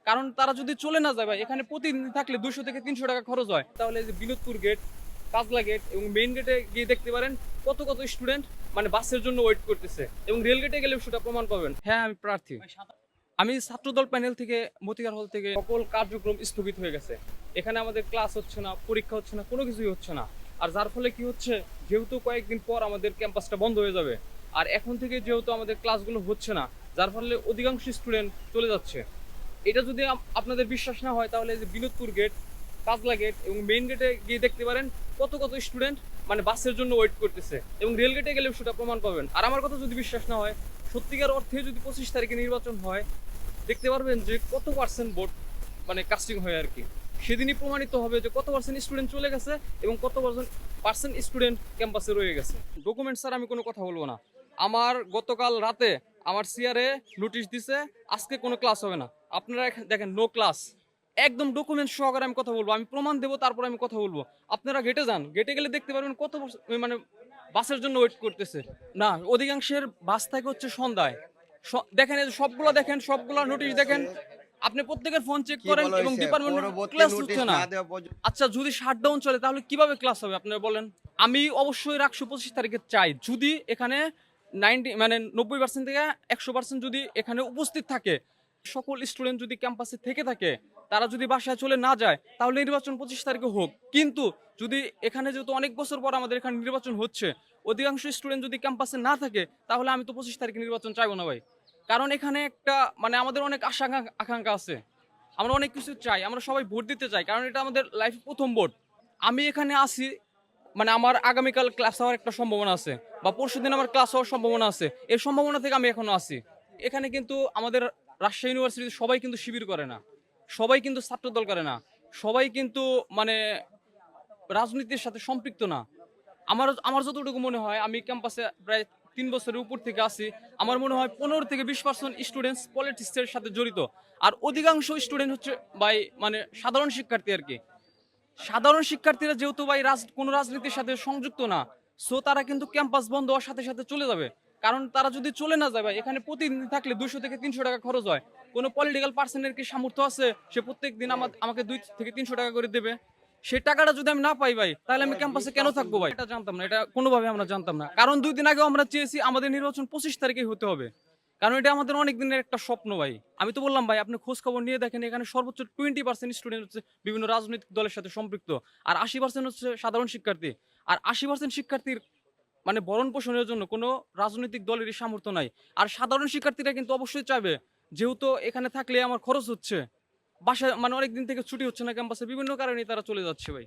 কারণ তারা যদি চলে না যায় ভাই, এখানে প্রতিদিন থাকলে 200 থেকে 300 টাকা খরচ হয়। তাহলে এই যে বিনোদপুর গেট, কাজলা গেট এবং মেইন গেটে গিয়ে দেখতে পারেন কত কত স্টুডেন্ট মানে বাসের জন্য ওয়েট করতেছে, এবং রেল গেটে গেলেও সেটা প্রমাণ পাবেন। হ্যাঁ, আমি প্রার্থী। আমি ছাত্রদল প্যানেল থেকে মতিহার হল থেকে সকল কার্যক্রম স্থগিত হয়ে গেছে। এখানে আমাদের ক্লাস হচ্ছে না, পরীক্ষা হচ্ছে না, কোনো কিছুই হচ্ছে না। আর যার ফলে কি হচ্ছে, যেহেতু কয়েকদিন পর আমাদের ক্যাম্পাসটা বন্ধ হয়ে যাবে, আর এখন থেকে যেহেতু আমাদের ক্লাসগুলো হচ্ছে না, যার ফলে অধিকাংশ স্টুডেন্ট চলে যাচ্ছে। এটা যদি আপনাদের বিশ্বাস না হয়, তাহলে এই যে বিনোদপুর গেট, কাজলা গেট এবং মেইন গেটে গিয়ে দেখতে পারেন কত কত স্টুডেন্ট মানে বাসের জন্য ওয়েট করতেছে, এবং রেল গেটে গেলেও সেটা প্রমাণ পাবেন। আর আমার কথা যদি বিশ্বাস না হয়, সত্যিকার অর্থে যদি 25 তারিখে নির্বাচন হয়, দেখতে পারবেন যে কত পার্সেন্ট ভোট মানে কাস্টিং হয় আর কি। সেদিনই প্রমাণিত হবে যে কত পার্সেন্ট স্টুডেন্ট চলে গেছে এবং কত পার্সেন্ট স্টুডেন্ট ক্যাম্পাসে রয়ে গেছে। ডকুমেন্টস স্যার আমি কোনো কথা বলবো না। আমার গতকাল রাতে আমার সিআরএ নোটিশ দিছে আজকে কোনো ক্লাস হবে না। আপনারা দেখেন নো ক্লাস, একদম ডকুমেন্ট সহকারে আমি কথা বলবো, আমি প্রমাণ দেবো, তারপর আমি কথা বলবো। আপনারা গেটে যান, গেটে গেলে দেখতে পারবেন কত মানে বাসের জন্য ওয়েট করতেছে। না, অধিকাংশের বাস থাকে হচ্ছে সন্ধ্যায়। দেখেন এই যে সবগুলা দেখেন, সবগুলা নোটিশ দেখেন, আপনি প্রত্যেকের ফোন চেক করেন এবং ডিপার্টমেন্ট ক্লাস হচ্ছে না। আচ্ছা, যদি শাটডাউন চলে তাহলে কিভাবে ক্লাস হবে আপনারা বলেন? আমি অবশ্যই রাখছি 25 তারিখে চাই, যদি এখানে 90% থেকে 100% যদি এখানে উপস্থিত থাকে, সকল স্টুডেন্ট যদি ক্যাম্পাসে থেকে থাকে, তারা যদি বাসায় চলে না যায়, তাহলে নির্বাচন 25 তারিখে হোক। কিন্তু যদি এখানে যেহেতু অনেক বছর পর আমাদের এখানে নির্বাচন হচ্ছে, অধিকাংশ স্টুডেন্ট যদি ক্যাম্পাসে না থাকে, তাহলে আমি তো 25 তারিখে নির্বাচন চাইবো না ভাই। কারণ এখানে একটা মানে আমাদের অনেক আশা আকাঙ্ক্ষা আছে, আমরা অনেক কিছু চাই, আমরা সবাই ভোট দিতে চাই, কারণ এটা আমাদের লাইফে প্রথম ভোট। আমি এখানে আসি মানে আমার আগামীকাল ক্লাস হওয়ার একটা সম্ভাবনা আছে, বা পরশুদিন আমার ক্লাস হওয়ার সম্ভাবনা আছে। এই সম্ভাবনা থেকে আমি এখনো আসি এখানে। কিন্তু আমাদের রাজশাহী ইউনিভার্সিটিতে সবাই কিন্তু শিবির করে না, সবাই কিন্তু ছাত্রদল করে না, সবাই কিন্তু মানে রাজনীতির সাথে সম্পৃক্ত না। আমার আমার যতটুকু মনে হয়, আমি ক্যাম্পাসে প্রায় 3 বছরের উপর থেকে আছি, আমার মনে হয় 15 থেকে 20% স্টুডেন্টস পলিটিক্সের সাথে জড়িত। আর অধিকাংশ স্টুডেন্ট হচ্ছে ভাই মানে সাধারণ শিক্ষার্থী আর কি। সাধারণ শিক্ষার্থীরা যেহেতু ভাই কোনো রাজনীতির সাথে সংযুক্ত না, সো তারা কিন্তু ক্যাম্পাস বন্ধ হওয়ার সাথে সাথে চলে যাবে। কারণ তারা যদি চলে না যায় ভাই, এখানে প্রতিদিন থাকলে 200 থেকে 300 টাকা খরচ হয়। কোনো পলিটিক্যাল পার্সনের কি সামর্থ্য আছে সে প্রত্যেক দিন আমাকে 2 থেকে 300 টাকা করে দেবে? সেই টাকাটা যদি আমি না পাই ভাই, তাহলে আমি ক্যাম্পাসে কেন থাকবো ভাই? এটা জানতাম না, এটা কোনোভাবে আমরা জানতাম না। কারণ 2 দিন আগেও আমরা চেয়েছি আমাদের নির্বাচন 25 তারিখেই হতে হবে, কারণ এটা আমাদের অনেক দিনের একটা স্বপ্ন ভাই। আমি তো বললাম ভাই, আপনি খোঁজ খবর নিয়ে দেখেন, এখানে সর্বোচ্চ 20% স্টুডেন্ট হচ্ছে বিভিন্ন রাজনৈতিক দলের সাথে সম্পৃক্ত, আর 80% হচ্ছে সাধারণ শিক্ষার্থী। আর 80% শিক্ষার্থীর মানে ভরণ পোষণের জন্য কোনো রাজনৈতিক দলেরই সামর্থ্য নাই। আর সাধারণ শিক্ষার্থীরা কিন্তু অবশ্যই চাইবে, যেহেতু এখানে থাকলে আমার খরচ হচ্ছে, বাসায় মানে অনেক দিন থেকে ছুটি হচ্ছে না ক্যাম্পাসে, বিভিন্ন কারণে তারা চলে যাচ্ছে ভাই।